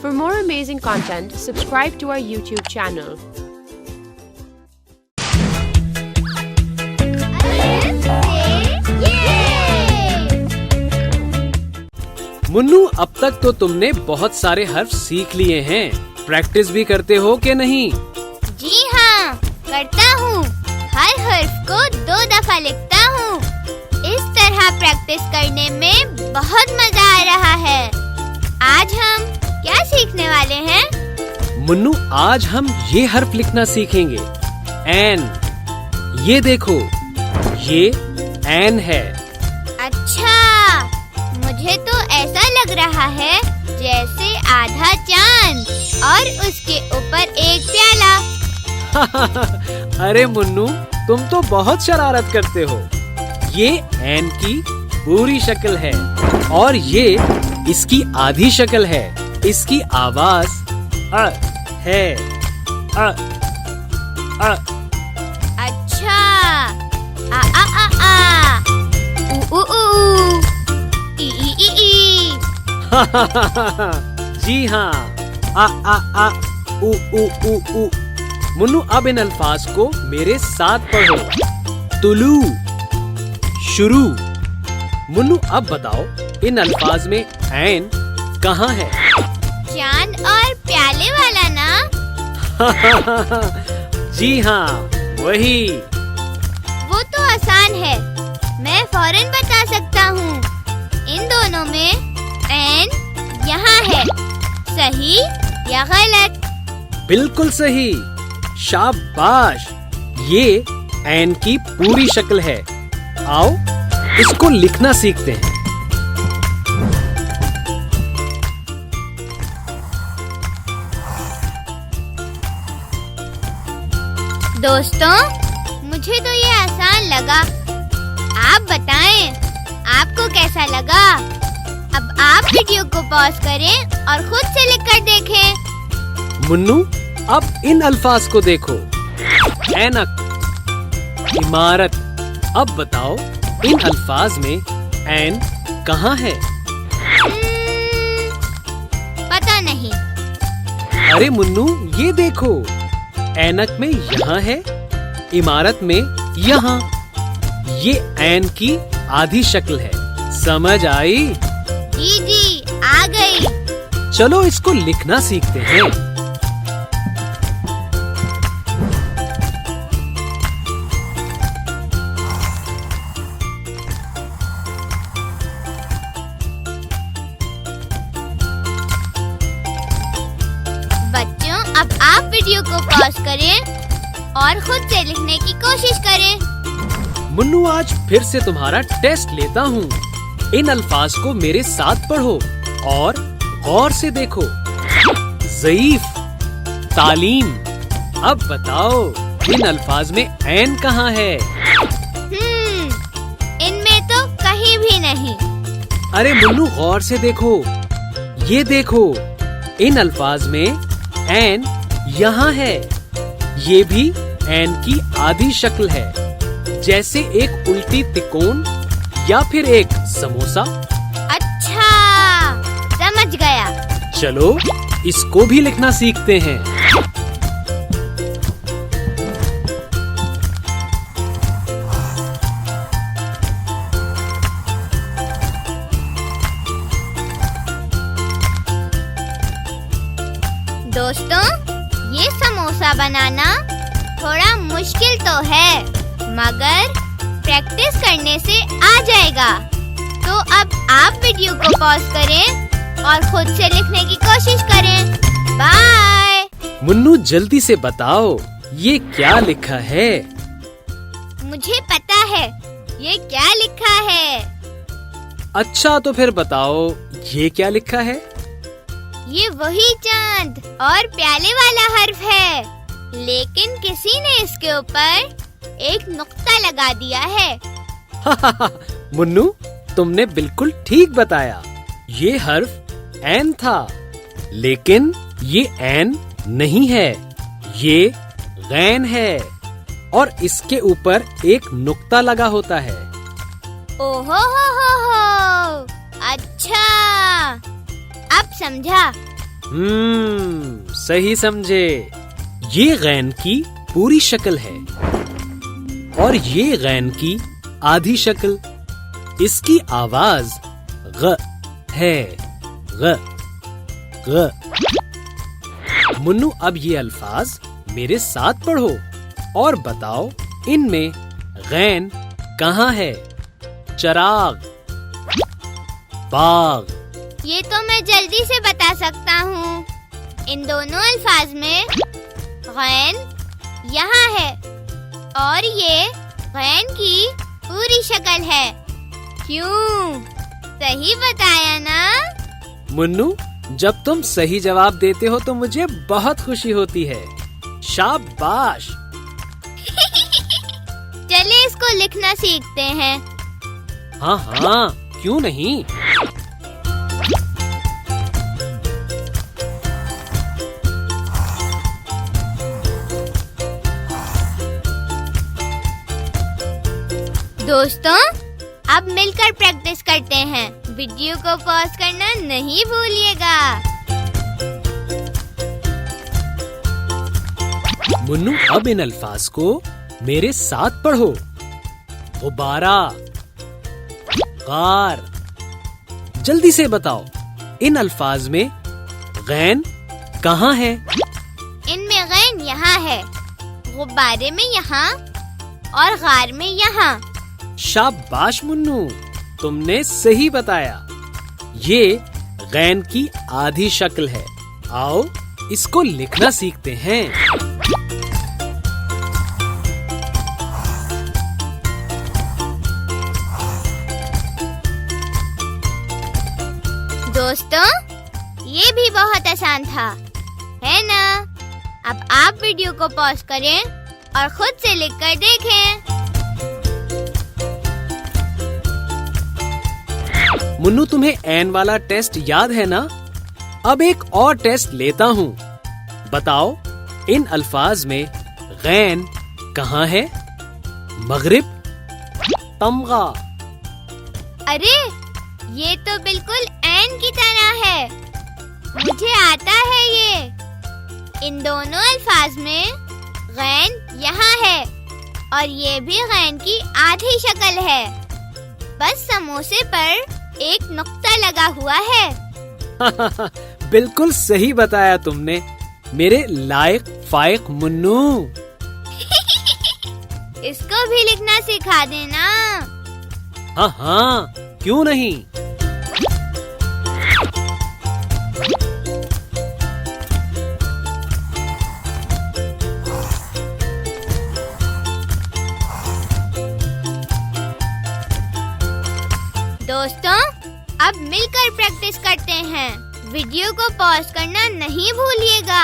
For more amazing content, subscribe to our YouTube channel. Munnu, अब तक तो तुमने बहुत सारे हर्फ सीख लिए हैं। प्रैक्टिस भी करते हो कि नहीं? जी हाँ, करता हूँ। हर हर्फ को 2 दफा लिखता हूँ। इस तरह प्रैक्टिस करने में बहुत मजा आ रहा है। आज हम क्या सीखने वाले हैं? मुन्नू, आज हम ये हर्फ लिखना सीखेंगे। एन। ये देखो, ये एन है। अच्छा, मुझे तो ऐसा लग रहा है जैसे आधा चांद और उसके ऊपर एक प्याला। अरे मुन्नू, तुम तो बहुत शरारत करते हो। ये एन की पूरी शक्ल है और ये इसकी आधी शक्ल है। इसकी आवाज अ है। अ अ। अच्छा, आ आ आ आ, उ उ उ, ई ई ई ई। जी हाँ, आ आ आ, उ उ उ उ। मुन्नू, अब इन अल्फाज को मेरे साथ पढ़ो। तुलू, शुरू। मुन्नू, अब बताओ इन अल्फाज में ऐन कहाँ है? चांद और प्याले वाला ना? जी हाँ, वही। वो तो आसान है, मैं फौरन बता सकता हूँ। इन दोनों में ऐन यहाँ है। सही या गलत? बिल्कुल सही, शाबाश। ये ऐन की पूरी शक्ल है। आओ, इसको लिखना सीखते हैं। दोस्तों, मुझे तो ये आसान लगा। आप बताएं, आपको कैसा लगा? अब आप वीडियो को पॉज करें और खुद से लिखकर देखें। मुन्नू, अब इन अल्फाज को देखो। ऐनक, इमारत। अब बताओ इन अल्फाज में ऐन कहाँ है? पता नहीं। अरे मुन्नू, ये देखो, ऐनक में यहाँ है, इमारत में यहाँ। ये ऐन की आधी शक्ल है। समझ आई? जी जी, आ गई। चलो इसको लिखना सीखते हैं। बच्चों, अब आप वीडियो को पॉज करें और खुद से लिखने की कोशिश करें। मुन्नू, आज फिर से तुम्हारा टेस्ट लेता हूँ। इन अल्फाज को मेरे साथ पढ़ो और गौर से देखो। ज़ईफ, तालीम। अब बताओ इन अल्फाज में ऐन कहाँ है? इनमें तो कहीं भी नहीं। अरे मुन्नू, गौर से देखो। ये देखो, इन अल्फाज में ऐन यहाँ है। ये भी ऐन की आधी शक्ल है, जैसे एक उल्टी तिकोन या फिर एक समोसा। अच्छा, समझ गया। चलो इसको भी लिखना सीखते हैं। दोस्तों, ये समोसा बनाना थोड़ा मुश्किल तो है, मगर प्रैक्टिस करने से आ जाएगा। तो अब आप वीडियो को पॉज करें और खुद से लिखने की कोशिश करें। बाय। मुन्नू, जल्दी से बताओ ये क्या लिखा है? मुझे पता है ये क्या लिखा है। अच्छा, तो फिर बताओ ये क्या लिखा है? ये वही चांद और प्याले वाला हर्फ है, लेकिन किसी ने इसके ऊपर एक नुक्ता लगा दिया है। मुन्नू, तुमने बिल्कुल ठीक बताया। ये हर्फ ऐन था, लेकिन ये ऐन नहीं है, ये गैन है और इसके ऊपर एक नुक्ता लगा होता है। ओहो हो, अच्छा अब समझा। सही समझे। ये गैन की पूरी शक्ल है और ये गैन की आधी शक्ल। इसकी आवाज ग है, ग ग। मुन्नू, अब ये अल्फाज मेरे साथ पढ़ो और बताओ इनमें गैन कहाँ है? चराग, बाग। ये तो मैं जल्दी से बता सकता हूँ। इन दोनों अल्फाज में गैन यहाँ है और ये गैन की पूरी शक्ल है। क्यों? सही बताया ना? मुन्नू, जब तुम सही जवाब देते हो तो मुझे बहुत खुशी होती है। शाबाश। चले इसको लिखना सीखते हैं। हाँ हाँ, क्यों नहीं। दोस्तों, अब मिलकर प्रैक्टिस करते हैं। वीडियो को पॉज करना नहीं भूलिएगा। मुन्नू, अब इन अल्फाज को मेरे साथ पढ़ो। गुब्बारा, कार। जल्दी से बताओ इन अल्फाज में गैन कहाँ है? इनमें गैन यहाँ है, गुब्बारे में यहाँ और गार में यहाँ। शाबाश मुन्नू, तुमने सही बताया। ये गैन की आधी शक्ल है। आओ इसको लिखना सीखते हैं। दोस्तों, ये भी बहुत आसान था, है ना? अब आप वीडियो को पॉज करें और खुद से लिखकर देखें। मुन्नू, तुम्हें एन वाला टेस्ट याद है ना? अब एक और टेस्ट लेता हूँ। बताओ इन अल्फाज में गैन कहाँ है? मगरिब, तमगा। अरे, ये तो बिल्कुल एन की तरह है। मुझे आता है ये। इन दोनों अल्फाज में गैन यहाँ है और ये भी गैन की आधी शक्ल है। बस समोसे पर एक नुक्ता लगा हुआ है। बिल्कुल सही बताया तुमने, मेरे लायक फायक मुन्नू। इसको भी लिखना सिखा देना। हाँ हाँ, क्यों नहीं। दोस्तों, अब मिलकर प्रैक्टिस करते हैं। वीडियो को पॉज करना नहीं भूलिएगा।